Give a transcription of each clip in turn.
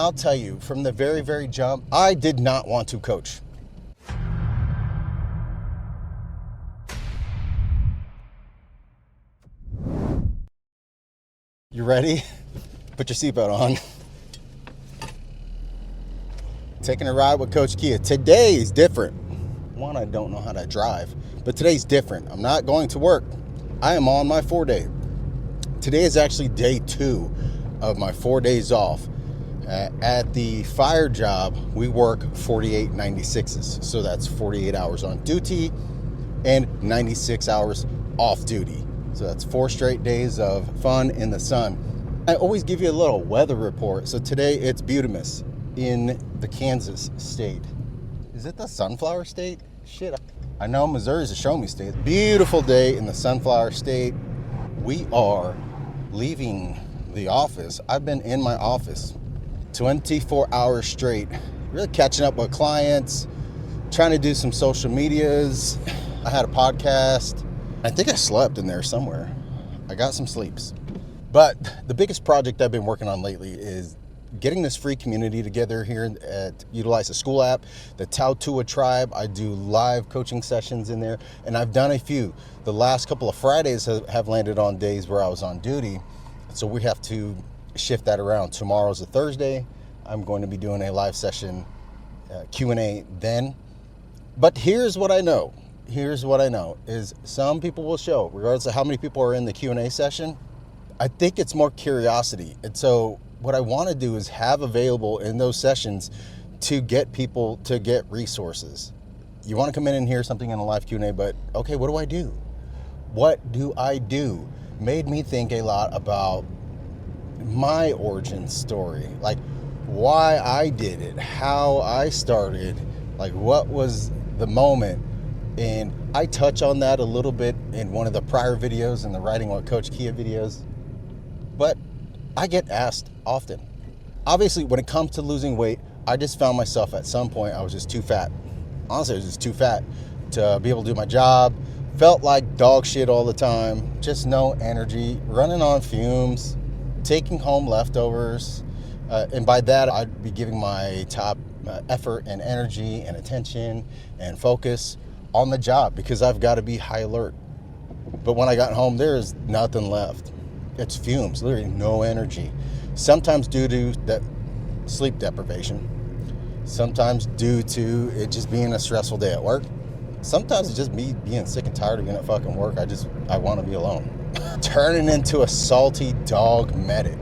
I'll tell you, from the very, very jump, I did not want to coach. You ready? Put your seatbelt on. Taking a ride with Coach Kia. Today is different. One, I don't know how to drive, but today's different. I'm not going to work. I am on my 4-day. Today is actually day 2 of my 4 days off. At the fire job, we work 48/96s. So that's 48 hours on duty and 96 hours off duty. So that's 4 straight days of fun in the sun. I always give you a little weather report. So today it's beautimous in the Kansas state. Is it the sunflower state? Shit. I know Missouri's a show me state. Beautiful day in the sunflower state. We are leaving the office. I've been in my office 24 hours straight, really catching up with clients, trying to do some social medias. I had a podcast. I think I slept in there somewhere. I got some sleeps. But the biggest project I've been working on lately is getting this free community together here at Utilize the School app, the Tautua tribe. I do live coaching sessions in there, and I've done a few. The last couple of Fridays have landed on days where I was on duty, so we have to shift that around. Tomorrow's a Thursday. I'm going to be doing a live session Q&A then. But here's what I know. Here's what I know is some people will show, regardless of how many people are in the Q&A session. I think it's more curiosity. And so what I want to do is have available in those sessions to get people to get resources. You want to come in and hear something in a live Q&A, but okay, what do I do? What do I do? Made me think a lot about my origin story, like why I did it, how I started, like what was the moment. And I touch on that a little bit in one of the prior videos in the Writing with Coach Kia videos. But I get asked often. Obviously, when it comes to losing weight, I just found myself at some point, I was just too fat. Honestly, I was just too fat to be able to do my job. Felt like dog shit all the time. Just no energy, running on fumes, taking home leftovers. And by that, I'd be giving my top effort and energy and attention and focus on the job because I've got to be high alert. But when I got home, there's nothing left. It's fumes, literally no energy. Sometimes due to that sleep deprivation. Sometimes due to it just being a stressful day at work. Sometimes it's just me being sick and tired of being at fucking work. I want to be alone. Turning into a salty dog medic.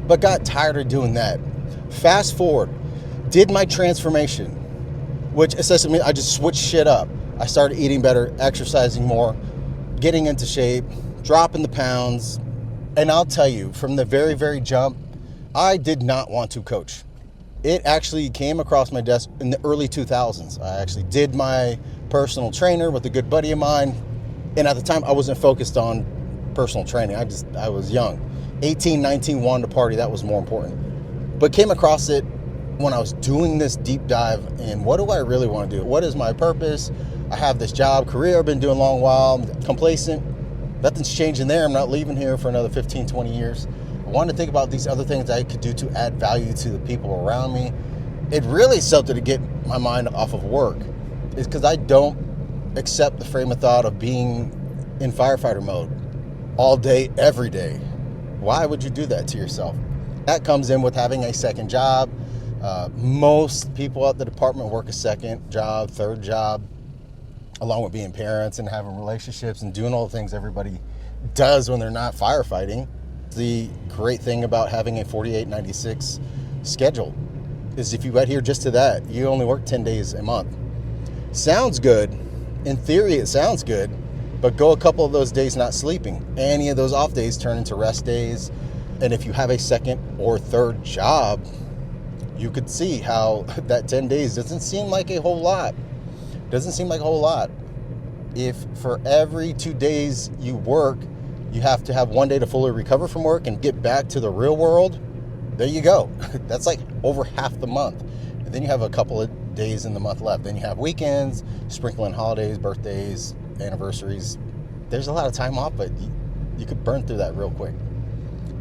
But got tired of doing that. Fast forward, did my transformation, which essentially means I just switched shit up. I started eating better, exercising more, getting into shape, dropping the pounds. And I'll tell you, from the very, very jump, I did not want to coach. It actually came across my desk in the early 2000s. I actually did my personal trainer with a good buddy of mine. And at the time, I wasn't focused on personal training. I was young. 18, 19, wanted to party. That was more important. But came across it when I was doing this deep dive in what do I really want to do? What is my purpose? I have this job, career I've been doing a long while. I'm complacent. Nothing's changing there. I'm not leaving here for another 15, 20 years. I wanted to think about these other things I could do to add value to the people around me. It really something to get my mind off of work. It's because I don't accept the frame of thought of being in firefighter mode all day, every day. Why would you do that to yourself? That comes in with having a second job. Most people at the department work a second job, third job, along with being parents and having relationships and doing all the things everybody does when they're not firefighting. The great thing about having a 48/96 schedule is if you adhere just to that, you only work 10 days a month. Sounds good. In theory, it sounds good, but go a couple of those days not sleeping. Any of those off days turn into rest days. And if you have a second or third job, you could see how that 10 days doesn't seem like a whole lot. Doesn't seem like a whole lot. If for every 2 days you work, you have to have 1 day to fully recover from work and get back to the real world, there you go. That's like over half the month. And then you have a couple of days in the month left. Then you have weekends, sprinkle in holidays, birthdays, anniversaries. There's a lot of time off, but you could burn through that real quick.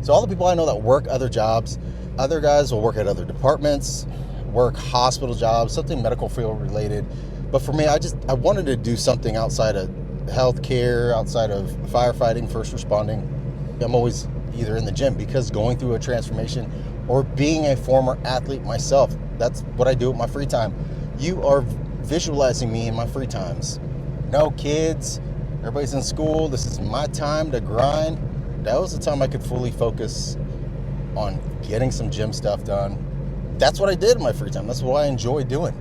So all the people I know that work other jobs, Other guys will work at other departments, work hospital jobs, something medical field related. But for me, I wanted to do something outside of healthcare, outside of firefighting, first responding. I'm always either in the gym because going through a transformation or being a former athlete myself. That's what I do with my free time. You are visualizing me in my free times. No kids, everybody's in school. This is my time to grind. That was the time I could fully focus on getting some gym stuff done. That's what I did in my free time. That's what I enjoy doing.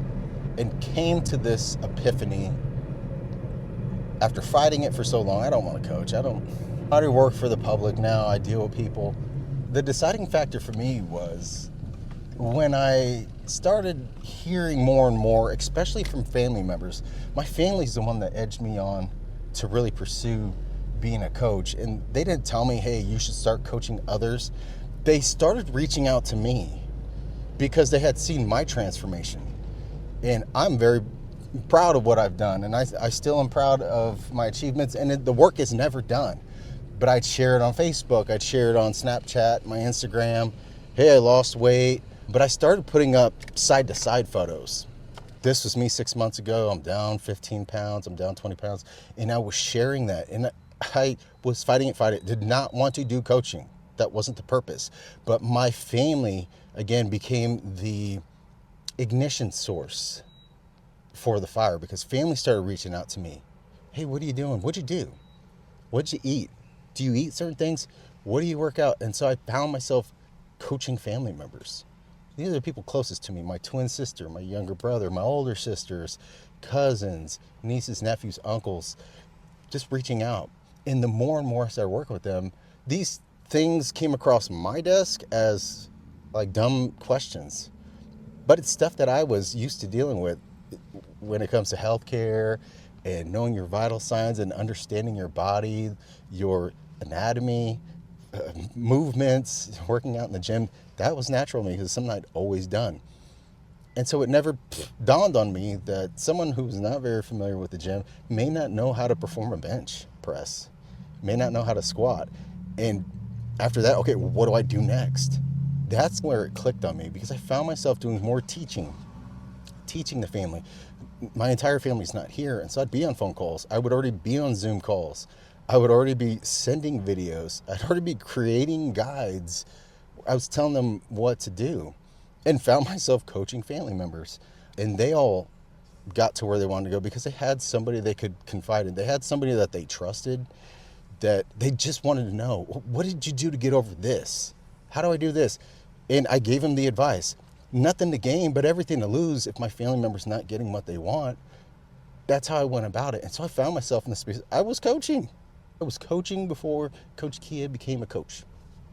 And came to this epiphany after fighting it for so long. I don't want to coach. I already work for the public now. I deal with people. The deciding factor for me was when I started hearing more and more, especially from family members. My family's the one that edged me on to really pursue being a coach. And they didn't tell me, hey, you should start coaching others. They started reaching out to me because they had seen my transformation. And I'm very proud of what I've done. And I still am proud of my achievements. And the work is never done. But I'd share it on Facebook. I'd share it on Snapchat, my Instagram. Hey, I lost weight. But I started putting up side-to-side photos. This was me 6 months ago. I'm down 15 pounds. I'm down 20 pounds. And I was sharing that. And I was fighting it. Did not want to do coaching. That wasn't the purpose. But my family, again, became the ignition source for the fire because family started reaching out to me. Hey, what are you doing? What'd you do? What'd you eat? Do you eat certain things? What do you work out? And so I found myself coaching family members. These are the people closest to me. My twin sister, my younger brother, my older sisters, cousins, nieces, nephews, uncles, just reaching out. And the more and more I started working with them, these things came across my desk as like dumb questions. But it's stuff that I was used to dealing with when it comes to healthcare and knowing your vital signs and understanding your body, your anatomy, movements, working out in the gym. That was natural to me because it's something I'd always done. And so it never dawned on me that someone who's not very familiar with the gym may not know how to perform a bench press, may not know how to squat. And after that, okay, what do I do next? That's where it clicked on me because I found myself doing more teaching the family. My entire family's not here, and so I'd be on phone calls. I would already be on Zoom calls. I would already be sending videos. I'd already be creating guides. I was telling them what to do and found myself coaching family members. And they all got to where they wanted to go because they had somebody they could confide in. They had somebody that they trusted, that they just wanted to know, what did you do to get over this? How do I do this? And I gave them the advice. Nothing to gain, but everything to lose if my family member's not getting what they want. That's how I went about it. And so I found myself in the space. I was coaching. I was coaching before Coach Kia became a coach.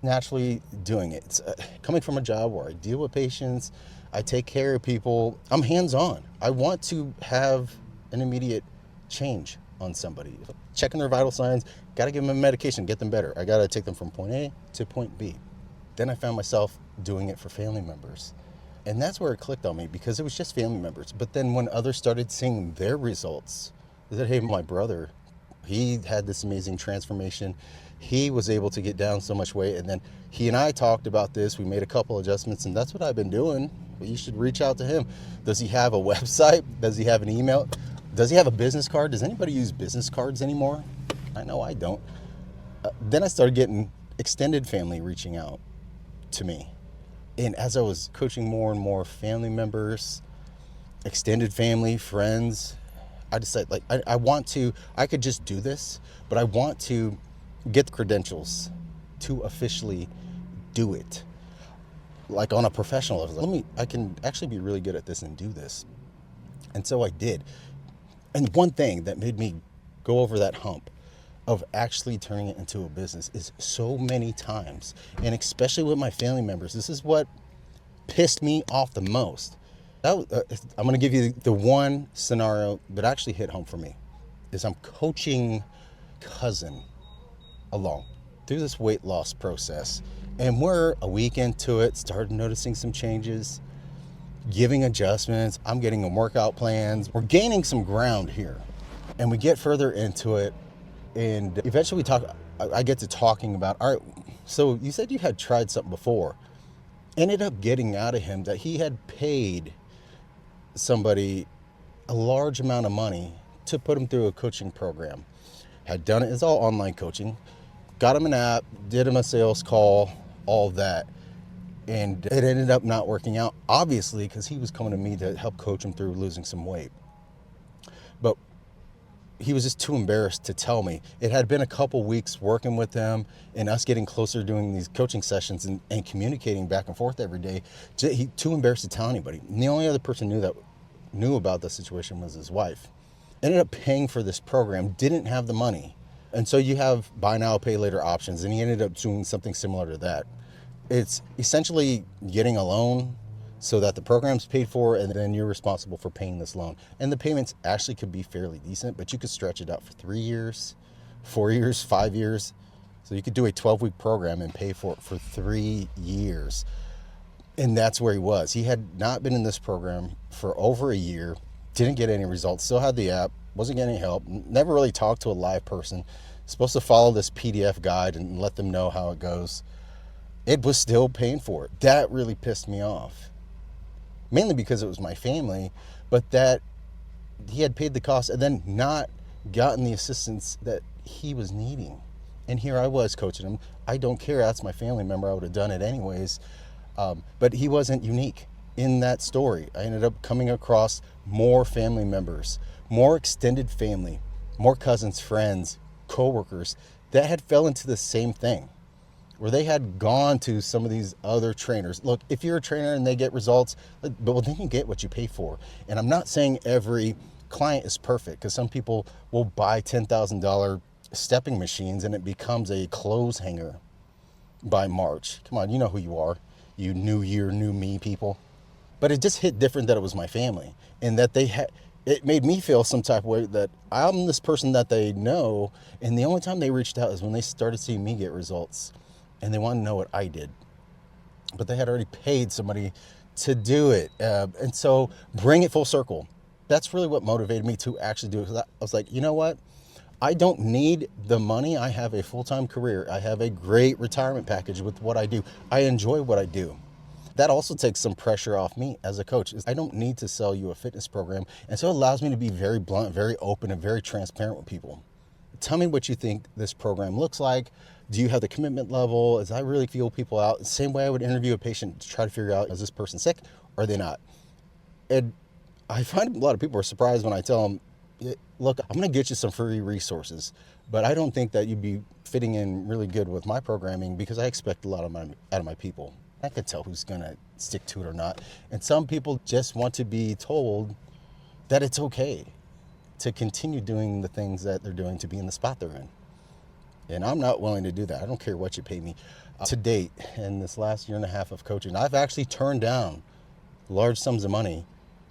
Naturally doing it. It's coming from a job where I deal with patients, I take care of people. I'm hands-on. I want to have an immediate change on somebody. Checking their vital signs, got to give them a medication, get them better. I got to take them from point A to point B. Then I found myself doing it for family members. And that's where it clicked on me because it was just family members. But then when others started seeing their results, they said, hey, my brother, he had this amazing transformation. He was able to get down so much weight. And then he and I talked about this. We made a couple adjustments, and that's what I've been doing. But you should reach out to him. Does he have a website? Does he have an email? Does he have a business card? Does anybody use business cards anymore? I know I don't. Then I started getting extended family reaching out to me. And as I was coaching more and more family members, extended family, friends, I decided, like, I could just do this, but I want to get the credentials to officially do it. Like on a professional level, I can actually be really good at this and do this. And so I did. And one thing that made me go over that hump of actually turning it into a business is so many times, and especially with my family members, this is what pissed me off the most. I'm going to give you the one scenario that actually hit home for me, is I'm coaching cousin along through this weight loss process, and we're a week into it, started noticing some changes, giving adjustments. I'm getting them workout plans. We're gaining some ground here, and we get further into it. And eventually I get to talking about, all right, so you said you had tried something before. Ended up getting out of him that he had paid somebody a large amount of money to put him through a coaching program. Had done it, it's all online coaching. Got him an app, did him a sales call, all that. And it ended up not working out, obviously, because he was coming to me to help coach him through losing some weight. But he was just too embarrassed to tell me. It had been a couple weeks working with him and us getting closer doing these coaching sessions and communicating back and forth every day. He too embarrassed to tell anybody. And the only other person knew about the situation was his wife. Ended up paying for this program, didn't have the money. And so you have buy now, pay later options, and he ended up doing something similar to that. It's essentially getting a loan so that the program's paid for, and then you're responsible for paying this loan. And the payments actually could be fairly decent, but you could stretch it out for 3 years, 4 years, 5 years. So you could do a 12-week program and pay for it for 3 years. And that's where he was. He had not been in this program for over a year, didn't get any results, still had the app, wasn't getting any help, never really talked to a live person. Supposed to follow this PDF guide and let them know how it goes. It was still paying for it. That really pissed me off. Mainly because it was my family, but that he had paid the cost and then not gotten the assistance that he was needing. And here I was coaching him. I don't care. That's my family member. I would have done it anyways. But he wasn't unique in that story. I ended up coming across more family members, more extended family, more cousins, friends, coworkers that had fell into the same thing, where they had gone to some of these other trainers. Look, if you're a trainer and they get results, but well, then you get what you pay for. And I'm not saying every client is perfect, because some people will buy $10,000 stepping machines and it becomes a clothes hanger by March. Come on, you know who you are, you new year, new me people. But it just hit different that it was my family, and that it made me feel some type of way that I'm this person that they know, and the only time they reached out is when they started seeing me get results. And they want to know what I did. But they had already paid somebody to do it. And so bring it full circle. That's really what motivated me to actually do it. I was like, you know what? I don't need the money. I have a full-time career. I have a great retirement package with what I do. I enjoy what I do. That also takes some pressure off me as a coach. I don't need to sell you a fitness program. And so it allows me to be very blunt, very open, and very transparent with people. Tell me what you think this program looks like. Do you have the commitment level? As I really feel people out, the same way I would interview a patient to try to figure out, is this person sick or are they not? And I find a lot of people are surprised when I tell them, look, I'm going to get you some free resources, but I don't think that you'd be fitting in really good with my programming, because I expect a lot out of my people. I could tell who's going to stick to it or not. And some people just want to be told that it's okay to continue doing the things that they're doing to be in the spot they're in. And I'm not willing to do that. I don't care what you pay me. To date, in this last year and a half of coaching, I've actually turned down large sums of money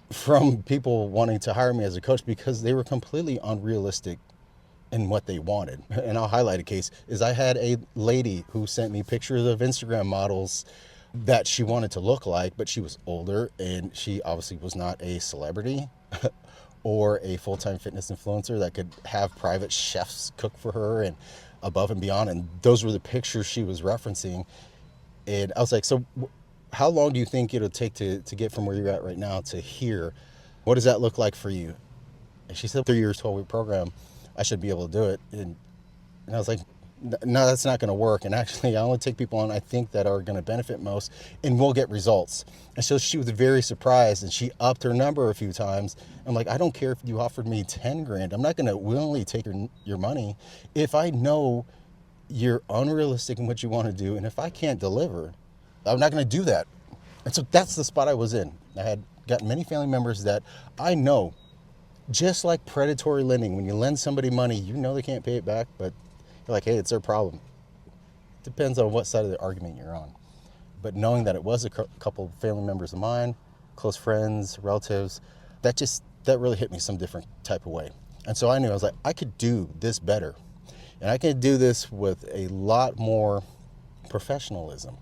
from people wanting to hire me as a coach because they were completely unrealistic in what they wanted. And I'll highlight a case. Is I had a lady who sent me pictures of Instagram models that she wanted to look like, but she was older and she obviously was not a celebrity or a full-time fitness influencer that could have private chefs cook for her and above and beyond. And those were the pictures she was referencing. And I was like, so how long do you think it'll take to get from where you're at right now to here? What does that look like for you? And she said, 3 years, 12-week program, I should be able to do it. And I was like, no, that's not going to work. And actually, I only take people on I think that are going to benefit most and will get results. And so she was very surprised, and she upped her number a few times. I'm like, I don't care if you offered me 10 grand. I'm not going to willingly take your money if I know you're unrealistic in what you want to do. And if I can't deliver, I'm not going to do that. And so that's the spot I was in. I had got many family members that I know, just like predatory lending, when you lend somebody money, you know they can't pay it back, but you're like, hey, it's their problem. Depends on what side of the argument you're on. But knowing that it was a couple of family members of mine, close friends, relatives, that really hit me some different type of way. And so I knew, I was like, I could do this better. And I could do this with a lot more professionalism.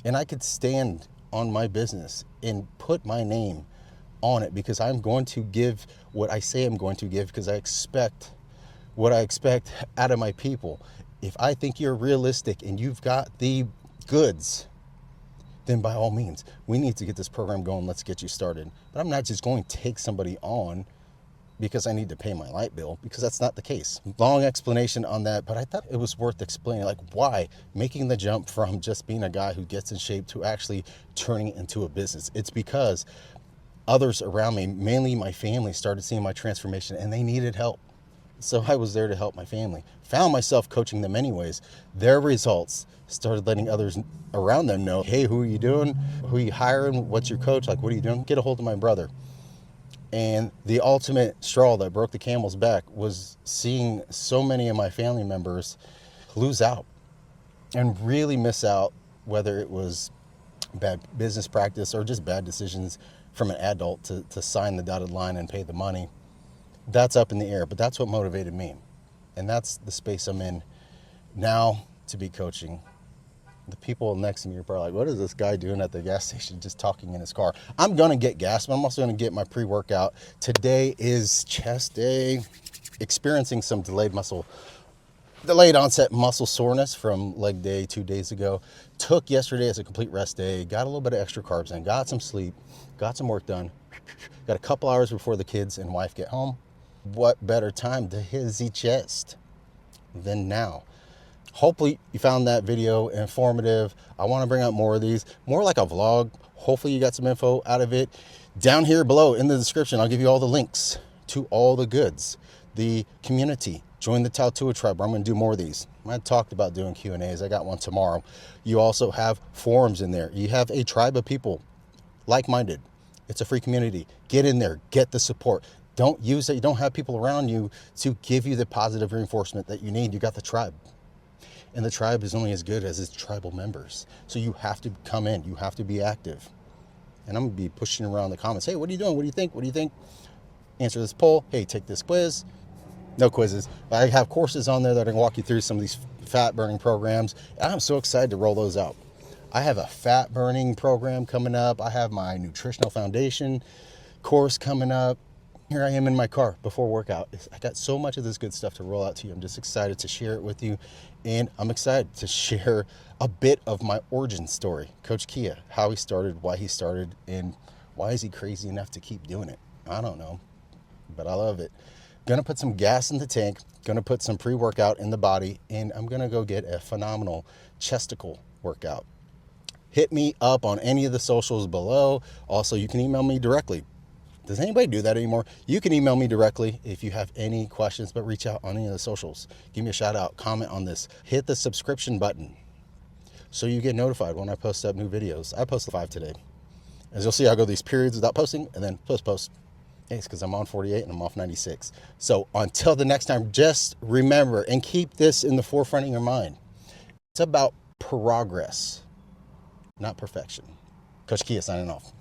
And I could stand on my business and put my name on it, because I'm going to give what I say I'm going to give, because I expect what I expect out of my people. If I think you're realistic and you've got the goods, then by all means, we need to get this program going. Let's get you started. But I'm not just going to take somebody on because I need to pay my light bill, because that's not the case. Long explanation on that, but I thought it was worth explaining, like why making the jump from just being a guy who gets in shape to actually turning it into a business. It's because others around me, mainly my family, started seeing my transformation and they needed help. So I was there to help my family. Found myself coaching them anyways. Their results started letting others around them know, hey, who are you doing? Who are you hiring? What's your coach? Like, what are you doing? Get a hold of my brother. And the ultimate straw that broke the camel's back was seeing so many of my family members lose out and really miss out, whether it was bad business practice or just bad decisions from an adult to sign the dotted line and pay the money. That's up in the air, but that's what motivated me. And that's the space I'm in now to be coaching. The people next to me are probably like, what is this guy doing at the gas station just talking in his car? I'm going to get gas, but I'm also going to get my pre-workout. Today is chest day. Experiencing some delayed onset muscle soreness from leg day 2 days ago. Took yesterday as a complete rest day. Got a little bit of extra carbs in. Got some sleep. Got some work done. Got a couple hours before the kids and wife get home. What better time to hit the chest than now? Hopefully you found that video informative. I want to bring out more of these, more like a vlog. Hopefully you got some info out of it. Down here below in the description, I'll give you all the links to all the goods. The community, join the Tautua tribe, where I'm going to do more of these. I talked about doing Q&As. I got one tomorrow. You also have forums in there. You have a tribe of people, like-minded. It's a free community. Get in there, get the support. Don't use it. You don't have people around you to give you the positive reinforcement that you need. You got the tribe. And the tribe is only as good as its tribal members. So you have to come in. You have to be active. And I'm going to be pushing around the comments. Hey, what are you doing? What do you think? What do you think? Answer this poll. Hey, take this quiz. No quizzes. I have courses on there that are going to walk you through some of these fat burning programs. And I'm so excited to roll those out. I have a fat burning program coming up. I have my nutritional foundation course coming up. Here I am in my car before workout. I got so much of this good stuff to roll out to you. I'm just excited to share it with you. And I'm excited to share a bit of my origin story. Coach Kia, how he started, why he started, and why is he crazy enough to keep doing it? I don't know, but I love it. Gonna put some gas in the tank, gonna put some pre-workout in the body, and I'm gonna go get a phenomenal chesticle workout. Hit me up on any of the socials below. Also, you can email me directly. Does anybody do that anymore? You can email me directly if you have any questions, but reach out on any of the socials. Give me a shout out, comment on this. Hit the subscription button so you get notified when I post up new videos. I posted 5 today. As you'll see, I'll go these periods without posting and then post. Hey, it's because I'm on 48 and I'm off 96. So until the next time, just remember and keep this in the forefront of your mind. It's about progress, not perfection. Coach Kia signing off.